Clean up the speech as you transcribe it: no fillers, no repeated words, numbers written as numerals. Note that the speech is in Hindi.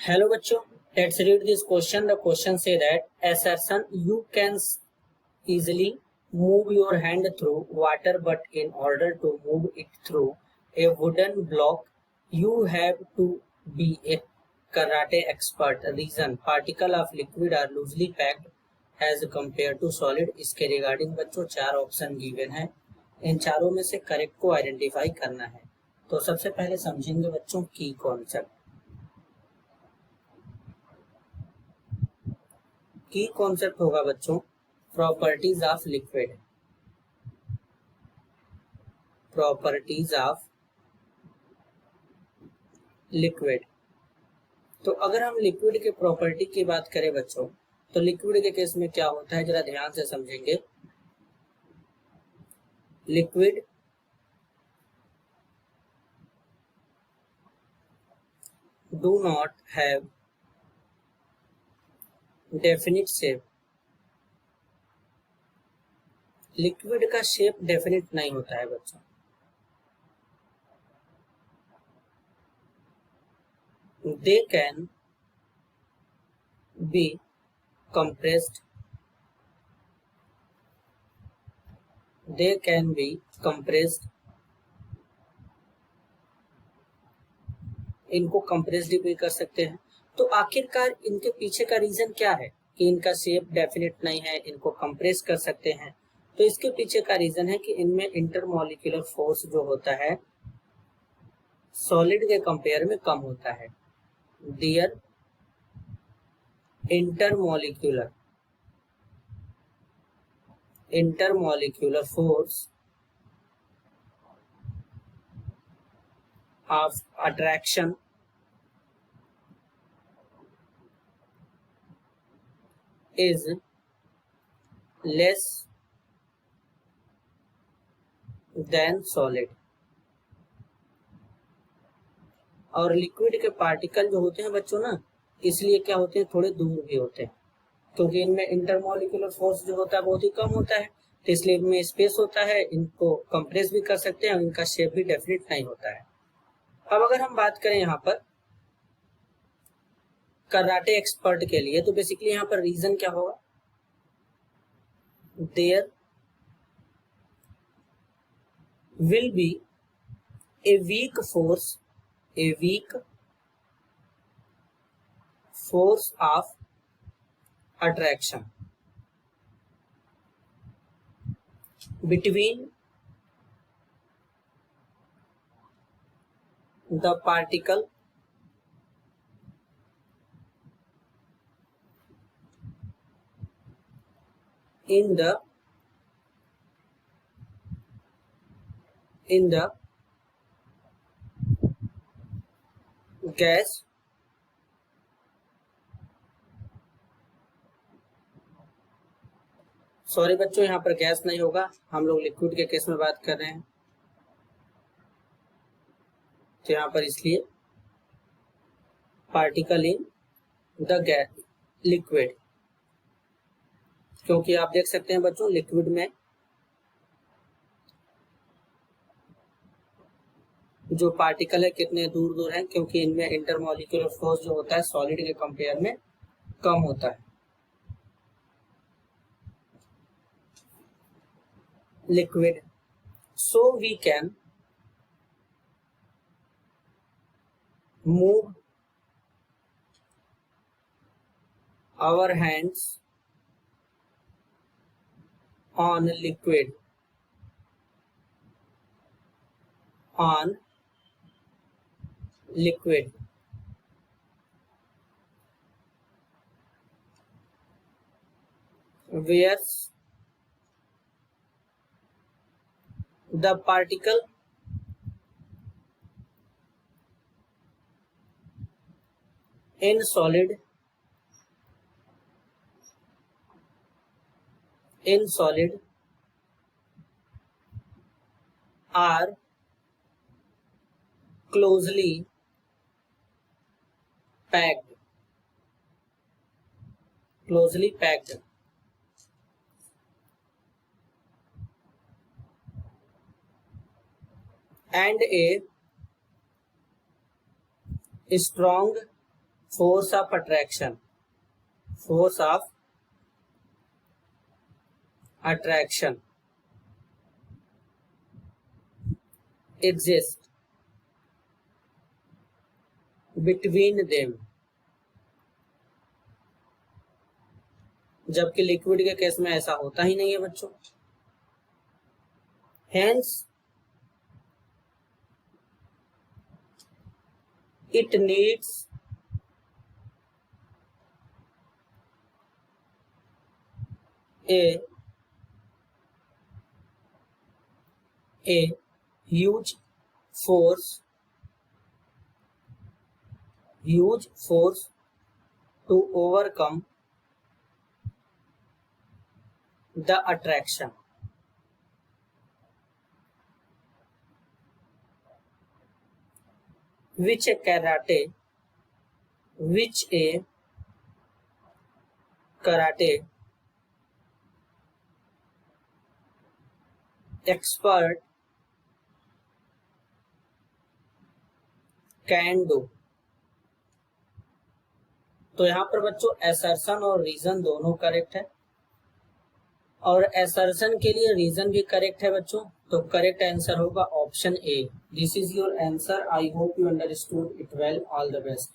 Hello बच्चों, let's read this question. The question say that assertion you can easily move your hand through water, but in order to move it through a wooden block, you have to be a karate expert. Reason: particle of liquid are loosely packed as compared to solid. इसके रिगार्डिंग बच्चों चार ऑप्शन गिवन है, इन चारों में से करेक्ट को आइडेंटिफाई करना है। तो सबसे पहले समझेंगे बच्चों की कॉन्सेप्ट। की कॉन्सेप्ट होगा बच्चों properties of liquid. Properties of liquid. तो अगर हम लिक्विड के प्रॉपर्टी की बात करें बच्चों, तो लिक्विड के केस में क्या होता है, जरा ध्यान से समझेंगे। Liquid do not have definite shape. Liquid का शेप डेफिनिट नहीं होता है बच्चों। They can be compressed. They can be compressed. इनको कंप्रेस्ड भी कर सकते हैं। तो आखिरकार इनके पीछे का रीजन क्या है कि इनका शेप डेफिनेट नहीं है, इनको कंप्रेस कर सकते हैं। तो इसके पीछे का रीजन है कि इनमें इंटरमॉलिक्यूलर फोर्स जो होता है सॉलिड के कंपेयर में कम होता है। Dear intermolecular force of attraction is less than solid। और लिक्विड के पार्टिकल जो होते हैं बच्चों ना, इसलिए क्या होते हैं, थोड़े दूर भी होते हैं, क्योंकि इनमें इंटरमॉलिक्यूलर फोर्स जो होता है बहुत ही कम होता है, तो इसलिए इनमें स्पेस होता है, इनको कंप्रेस भी कर सकते हैं और इनका शेप भी डेफिनेट नहीं होता है। अब अगर हम बात करें यहाँ पर कराटे एक्सपर्ट के लिए, तो बेसिकली यहाँ पर रीजन क्या होगा, there will be a weak force of attraction between the particle in the gas sorry बच्चों, यहाँ पर गैस नहीं होगा, हम लोग लिक्विड के केस में बात कर रहे हैं, तो यहाँ पर इसलिए particle in the gas liquid, क्योंकि आप देख सकते हैं बच्चों लिक्विड में जो पार्टिकल है कितने दूर दूर हैं, क्योंकि इनमें इंटरमॉलिक्यूलर फोर्स जो होता है सॉलिड के कंपेयर में कम होता है। Liquid, so we can move our hands on liquid where the particle in solid are closely packed and a strong force of attraction, force of attraction exists between them, जबकि लिक्विड के केस में ऐसा होता ही नहीं है बच्चों। Hence it needs a huge force to overcome the attraction, which a karate expert can do। तो यहाँ पर बच्चों एसर्शन और रीजन दोनों करेक्ट है, और एसर्शन के लिए रीजन भी करेक्ट है बच्चों। तो करेक्ट आंसर होगा option A. This is your answer. I hope you understood it well. All the best.